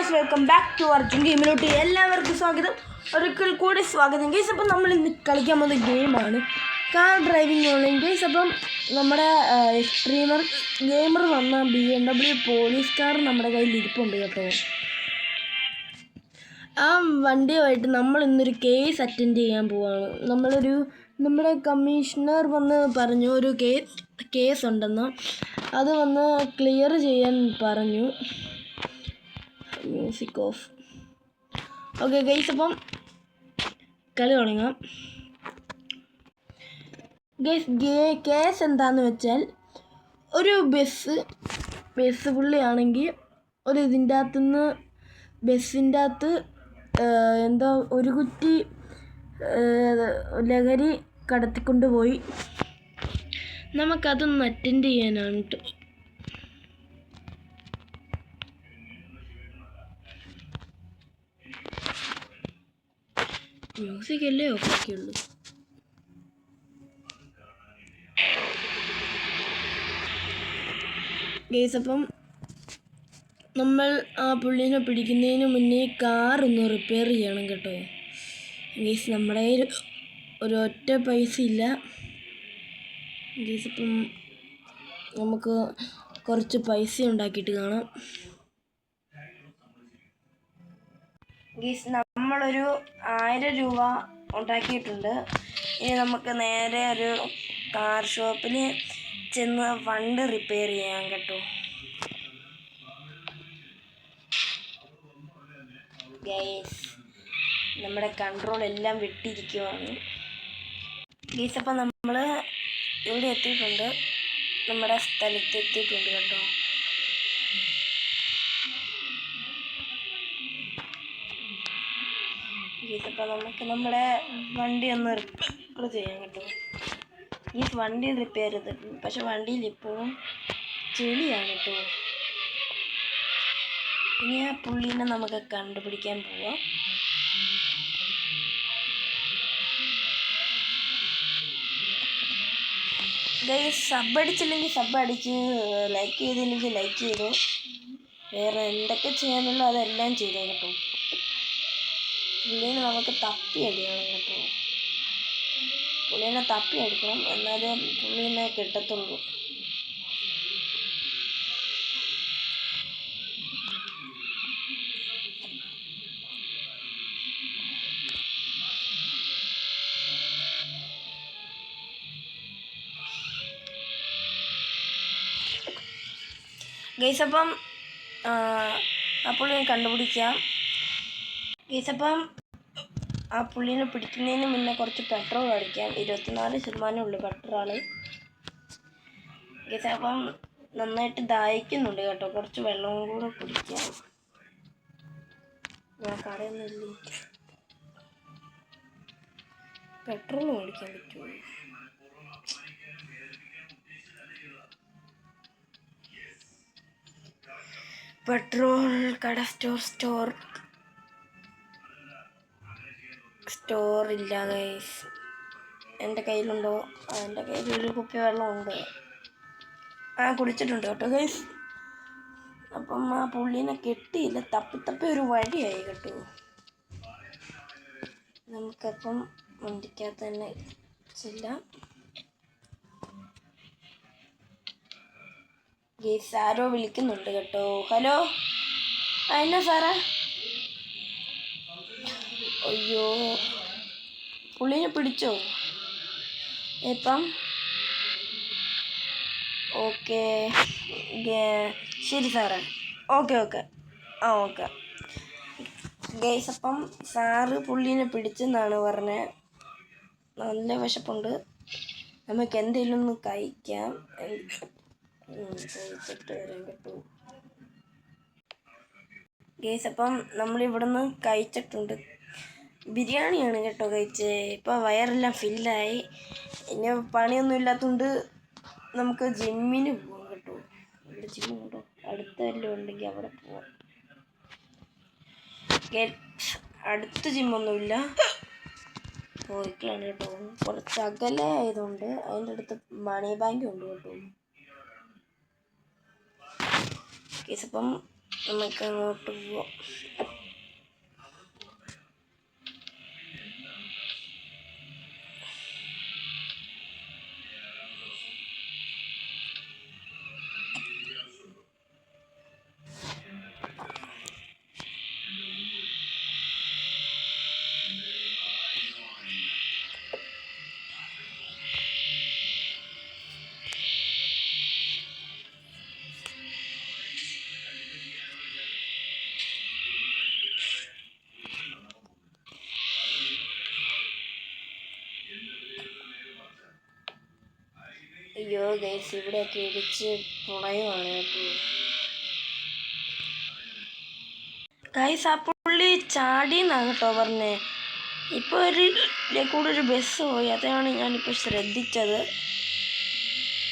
Guys welcome back to Arjun ഗെയിമിലോട്ട് എല്ലാവർക്കും സ്വാഗതം. ഒരിക്കൽ കൂടി സ്വാഗതം ഗൈസ്. അപ്പം നമ്മൾ ഇന്ന് കളിക്കാൻ പോകുന്ന ഗെയിമാണ് കാർ ഡ്രൈവിംഗ് ഓൺലൈൻ ഗൈസ്. അപ്പം നമ്മുടെ സ്ട്രീമർ ഗെയിമർ വന്ന BMW പോലീസ് കാർ നമ്മുടെ കയ്യിൽ ഇരിപ്പുണ്ട് കേട്ടോ. ആ വണ്ടിയുമായിട്ട് നമ്മൾ ഇന്നൊരു കേസ് അറ്റൻഡ് ചെയ്യാൻ പോവാണ്. നമ്മുടെ കമ്മീഷണർ വന്ന് പറഞ്ഞു ഒരു കേസ് ഉണ്ടെന്ന്, അത് വന്ന് ക്ലിയർ ചെയ്യാൻ പറഞ്ഞു. Music of. ഓക്കെ ഗൈസ്, അപ്പം കളി തുടങ്ങാം. ഗൈസ് കേസ് എന്താണെന്ന് വെച്ചാൽ, ഒരു ബസ് പുള്ളിയാണെങ്കിൽ ഒരു ഇതിൻ്റെ അകത്തുനിന്ന് ബസ്സിൻ്റെ അകത്ത് എന്തോ ഒരു കുറ്റി ലഹരി കടത്തിക്കൊണ്ട് പോയി. നമുക്കതൊന്ന് അറ്റൻഡ് ചെയ്യാനാണ് കേട്ടോ. മ്യൂസിക് അല്ലേ ഓഫാക്കിയുള്ളൂ. ഗൈസ്, അപ്പം നമ്മൾ ആ പുള്ളീനെ പിടിക്കുന്നതിന് മുന്നേ കാർ ഒന്ന് റിപ്പയർ ചെയ്യണം കേട്ടോ. ഗൈസ്, നമ്മുടെ കയ്യിൽ ഒരൊറ്റ പൈസ ഇല്ല ഗൈസ്. അപ്പം നമുക്ക് കുറച്ച് പൈസ ഉണ്ടാക്കിയിട്ട് കാണാം ഗൈസ്. നമ്മളൊരു 1000 രൂപ ഉണ്ടാക്കിയിട്ടുണ്ട്. ഇനി നമുക്ക് നേരെ ഒരു കാർ ഷോപ്പിൽ ചെന്ന് വണ്ടി റിപ്പയർ ചെയ്യാൻ കേട്ടോ. ഗൈസ്, നമ്മുടെ കൺട്രോൾ എല്ലാം വിട്ടിരിക്കുവാണ് ഗൈസ്. അപ്പം നമ്മൾ ഇവിടെ എത്തിയിട്ടുണ്ട്, നമ്മുടെ സ്ഥലത്ത് എത്തിയിട്ടുണ്ട് കേട്ടോ. അപ്പം നമുക്ക് നമ്മുടെ വണ്ടി ഒന്ന് റിപ്പയർ ചെയ്യാം കേട്ടോ. ഈ വണ്ടി റിപ്പയർ ചെയ്തിട്ടുണ്ട്, പക്ഷെ വണ്ടിയിൽ ഇപ്പോഴും ചെളിയാണ് കേട്ടോ. ഇനി ആ പുള്ളീനെ നമുക്ക് കണ്ടുപിടിക്കാൻ പോവാം. ഗൈസ്, സബ് അടിച്ചില്ലെങ്കിൽ സബ് അടിച്ച്, ലൈക്ക് ചെയ്തില്ലെങ്കിൽ ലൈക്ക് ചെയ്തു, വേറെ എന്തൊക്കെ ചെയ്യാനുള്ളൂ അതെല്ലാം ചെയ്തോ കേട്ടോ. പുള്ളീനെ നമുക്ക് തപ്പി അടിക്കണം കേട്ടോ. പുള്ളീനെ തപ്പി അടിക്കണം, എന്നാലേ പുള്ളീനെ കിട്ടത്തുള്ളൂ. ഗൈസ്, അപ്പം ആ പുള്ളിനെ കണ്ടുപിടിക്കാം ഗൈസ്. അപ്പം ആ പുള്ളീനെ പിടിക്കുന്നതിന് മുന്നേ കുറച്ച് പെട്രോൾ അടിക്കാം. 24% ഉള്ളു പെട്രോൾ ഗൈസ്. അപ്പം നന്നായിട്ട് ദാഹിക്കുന്നുണ്ട് കേട്ടോ, കുറച്ച് വെള്ളവും കൂടെ കുടിക്കാം. ഞാൻ കടയൊന്നുമില്ലേ, പെട്രോൾ മേടിക്കാൻ പറ്റുമോ? പെട്രോൾ കട സ്റ്റോർ ഇല്ല ഗൈസ്. എൻ്റെ കയ്യിലുണ്ടോ? എൻ്റെ കയ്യിൽ ഒരു കുപ്പി വെള്ളമുണ്ട്, കുടിച്ചിട്ടുണ്ട് കേട്ടോ ഗൈസ്. അപ്പം ആ പുള്ളീനെ കിട്ടിയില്ല, തപ്പി ഒരു വഴിയായി കേട്ടോ. നമുക്കപ്പം വണ്ടിക്കകത്ത് തന്നെ ചെല്ലാം ഗൈസ്. ആരോ വിളിക്കുന്നുണ്ട് കേട്ടോ. ഹലോ, എന്നാ സാറേ? അയ്യോ, പുള്ളീനെ പിടിച്ചോ ഇപ്പം? ഓക്കെ ശരി സാറേ, ഓക്കെ ഓക്കെ ഗൈസ്. അപ്പം സാറ് പുള്ളീനെ പിടിച്ചെന്നാണ് പറഞ്ഞത്. നല്ല വിശപ്പുണ്ട്, നമുക്ക് എന്തെങ്കിലും ഒന്ന് കഴിക്കാം. കഴിച്ചിട്ട് വരാൻ കേട്ടോ ഗൈസ്. അപ്പം നമ്മളിവിടുന്ന് കഴിച്ചിട്ടുണ്ട്, ബിരിയാണിയാണ് കേട്ടോ കഴിച്ചത്. ഇപ്പം വയറെല്ലാം ഫില്ലായി. ഇനി പണിയൊന്നും ഇല്ലാത്തതുകൊണ്ട് നമുക്ക് ജിമ്മിന് പോകാം കേട്ടോ. ഇവിടെ ജിമ്മുണ്ടോ? അടുത്ത വല്ലതും ഉണ്ടെങ്കിൽ അവിടെ പോവാം. അടുത്ത് ജിമ്മൊന്നുമില്ല, പോയിക്കളാണ് കേട്ടോ. കുറച്ച് അകലെ ആയതുകൊണ്ട് അതിൻ്റെ അടുത്ത് മണി ബാങ്ക് ഉണ്ട് കേട്ടോ. കേസ് അപ്പം നമുക്ക് അങ്ങോട്ട് പോവാം. അയ്യോ ഗൈസ്, ഇവിടെയൊക്കെ ഇടിച്ച് പുളയുവാണ് കേട്ടോ. ഗൈസ്, ആ പുള്ളി ചാടിയെന്നാണ് കേട്ടോ പറഞ്ഞേ. ഇപ്പോൾ കൂടെ ഒരു ബസ് പോയി, അതാണ് ഞാനിപ്പോൾ ശ്രദ്ധിച്ചത്.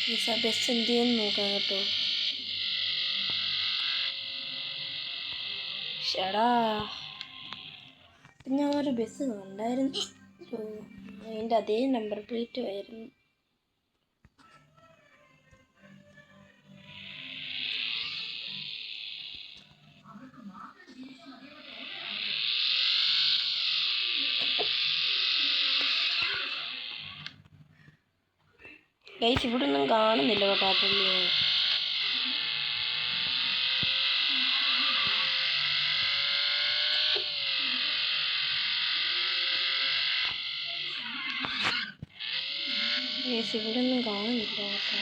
ഗൈസ്, ആ ബസ് എന്ത് ചെയ്യുമെന്ന് നോക്കാം കേട്ടോ. ഷടാ, പിന്നെ ഒരു ബസ് കണ്ടായിരുന്നു. അതിൻ്റെ അതേ നമ്പർ പ്ലേറ്റ് ആയിരുന്നു. ഗൈസ്, ഇവിടെ ഒന്നും കാണുന്നില്ല കേട്ടോ ആ പുള്ളിയെ. ഗൈസ്, ഇവിടെ ഒന്നും കാണുന്നില്ല കേട്ടോ.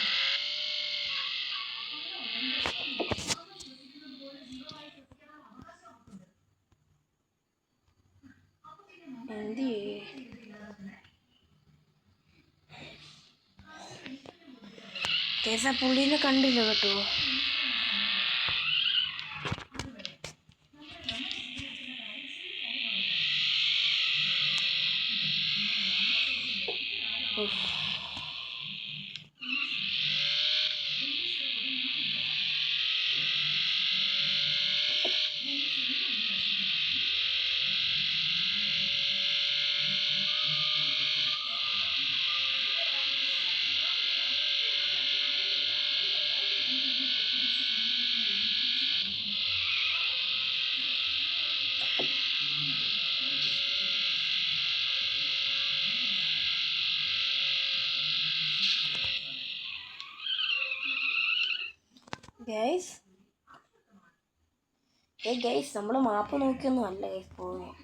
എന്ത് കേസ്, ആ പുള്ളീനെ കണ്ടില്ല കേട്ടോ. ഗൈസ്, നമ്മൾ മാപ്പ് നോക്കിയൊന്നും അല്ല ഗൈസ് പോകുന്നത്.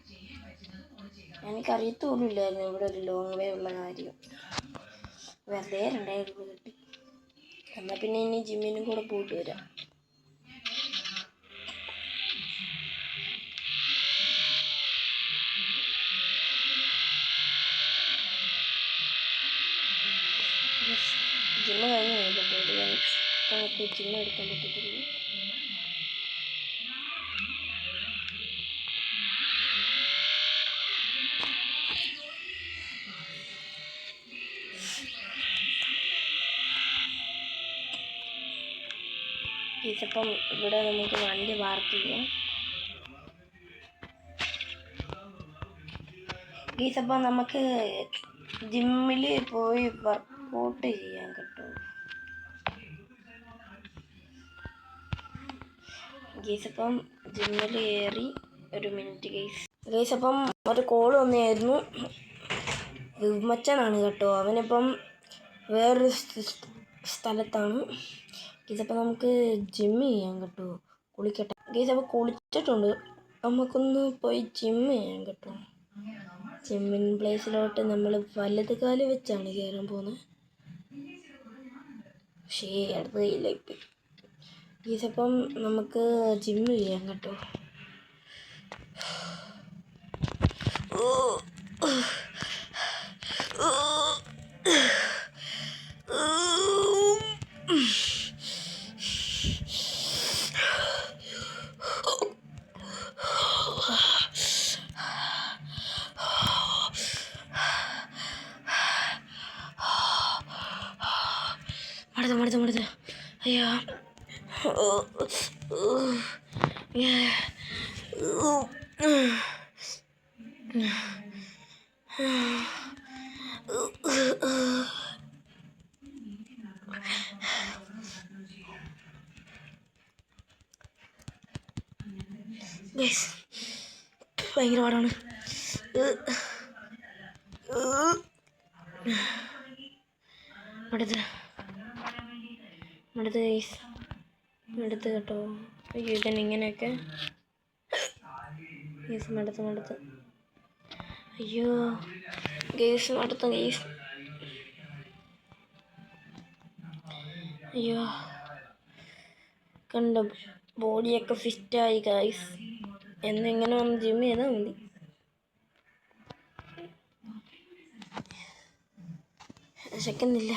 എനിക്കറിയത്ത് പോലും ഇല്ലായിരുന്നു ഇവിടെ ഒരു ലോങ് വേ ഉള്ള കാര്യം. വെറുതെ 2000 രൂപ കിട്ടി. എന്നാൽ പിന്നെ ഇനി ജിമ്മിനും കൂടെ പോയിട്ട് വരാം. ജിമ്മ് കഴിഞ്ഞ് കഴിഞ്ഞപ്പോൾ നമുക്ക് ജിമ്മ് എടുക്കാൻ പറ്റത്തില്ല. ഇതിപ്പം ഇവിടെ നമുക്ക് വണ്ടി പാർക്ക് ചെയ്യാം. ഇതിപ്പം നമുക്ക് ജിമ്മിൽ പോയി വർക്കൗട്ട് ചെയ്യാൻ കിട്ടും. ഗീസപ്പം ജിമ്മിൽ കയറി. ഒരു മിനിറ്റ് ഗീസ് അപ്പം ഒരു കോൾ വന്നായിരുന്നു. മച്ചനാണ് കേട്ടോ. അവനിപ്പം വേറൊരു സ്ഥലത്താണ്. ഗീസപ്പം നമുക്ക് ജിമ്മ് ചെയ്യാൻ കേട്ടോ. കുളിക്കട്ടെ ഗീസപ്പം കുളിച്ചിട്ടുണ്ട്. നമുക്കൊന്ന് പോയി ജിമ്മ് ചെയ്യാൻ കേട്ടോ. ജിമ്മിങ് പ്ലേസിലോട്ട് നമ്മൾ വലത് കാല് വെച്ചാണ് കയറാൻ പോകുന്നത്. പക്ഷേ അടുത്ത കയ്യിലേക്ക് ഗീസപ്പം നമുക്ക് ജിമ്മ് ചെയ്യാം കേട്ടോ. മടുത്ത് അയ്യോ. ഗൈസ് ഭയങ്കര പാടാണ്. അടുത്ത് ഗൈസ് അടുത്ത് കേട്ടോ. അയ്യോ ഇതന്നെ ഇങ്ങനെയൊക്കെ ഗൈസ് മടുത്ത്. അയ്യോ ഗൈസ് മടുത്ത ഗൈസ്. അയ്യോ കണ്ട ബോഡിയൊക്കെ ഫിറ്റായി ഗൈസ്. എന്നിങ്ങനെ ഒന്ന് ജിം ചെയ്താൽ മതി. വിശക്കുന്നില്ല.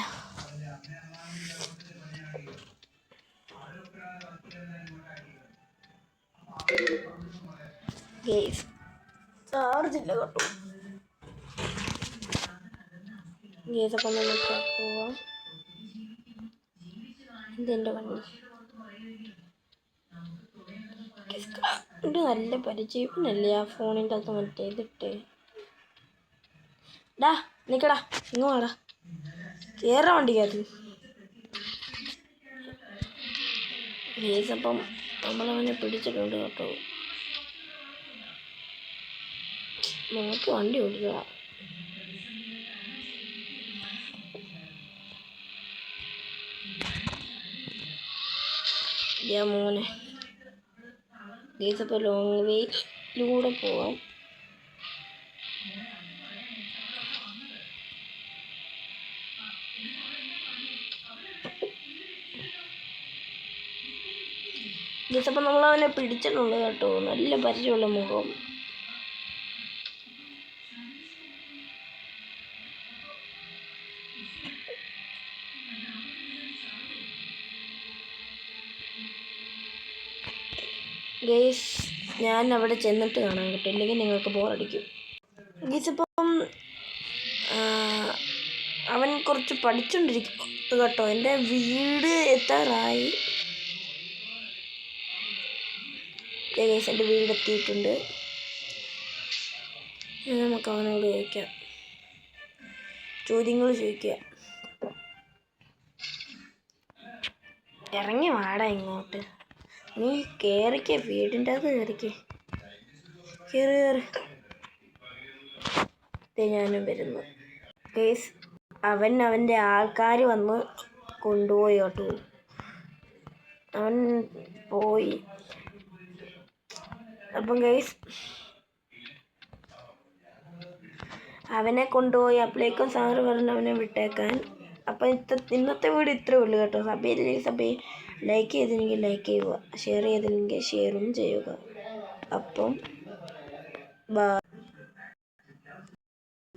ഗൈസ് ചാർജില്ല കേട്ടോ ഗൈസ്. അപ്പം നമുക്ക് പോവാം. ഇതെൻ്റെ വണ്ടി. ഇത് നല്ല പരിചയമല്ലേ ആ ഫോണിൻ്റെ അകത്ത് മറ്റേ ഇതിട്ട്. ഡാ നിക്കടാ ഇങ്ങ് വാടാ കയറാൻ വണ്ടിക്കകത്ത്. ഗൈസ് അപ്പം നമ്മളവനെ പിടിച്ചിട്ടുണ്ട് കേട്ടോ. നോക്കി വണ്ടി ഓടിക്കുക. മോനെ ഗൈസ് അപ്പോൾ ലോങ് വേയിലൂടെ പോവാം. ഗൈസ് അപ്പം നമ്മളവനെ പിടിച്ചിട്ടുണ്ട് കേട്ടോ. നല്ല പരിചയമുള്ള മുഖം. ഗൈസ് ഞാൻ അവിടെ ചെന്നിട്ട് കാണാൻ കേട്ടോ, ഇല്ലെങ്കിൽ നിങ്ങൾക്ക് ബോറടിക്കും. ഗൈസ് ഇപ്പം അവൻ കുറച്ച് പഠിച്ചുകൊണ്ടിരിക്കും കേട്ടോ. എൻ്റെ വീട് എത്താറായി. ഗൈസ് എൻ്റെ വീട് എത്തിയിട്ടുണ്ട്. നമുക്ക് അവനോട് ചോദ്യങ്ങൾ ചോദിക്കാം. ഇറങ്ങി വാടാ ഇങ്ങോട്ട്. നീ കയറിക്കേ, വീടിൻ്റെ അത് കയറി. ഞാനും വരുന്നു ഗൈസ്. അവൻ്റെ ആൾക്കാർ വന്ന് കൊണ്ടുപോയി കേട്ടോ. അവൻ പോയി. അപ്പം ഗൈസ് അവനെ കൊണ്ടുപോയി. അപ്പോഴേക്കും സാറ് പറഞ്ഞു അവനെ വിട്ടേക്കാൻ. അപ്പം ഇന്നത്തെ വീഡിയോ ഇത്രയേ ഉള്ളൂ കേട്ടോ. സഭ ലൈക്ക് ചെയ്തില്ലെങ്കിൽ ലൈക്ക് ചെയ്യുക, ഷെയർ ചെയ്തില്ലെങ്കിൽ ഷെയറും ചെയ്യുക. അപ്പം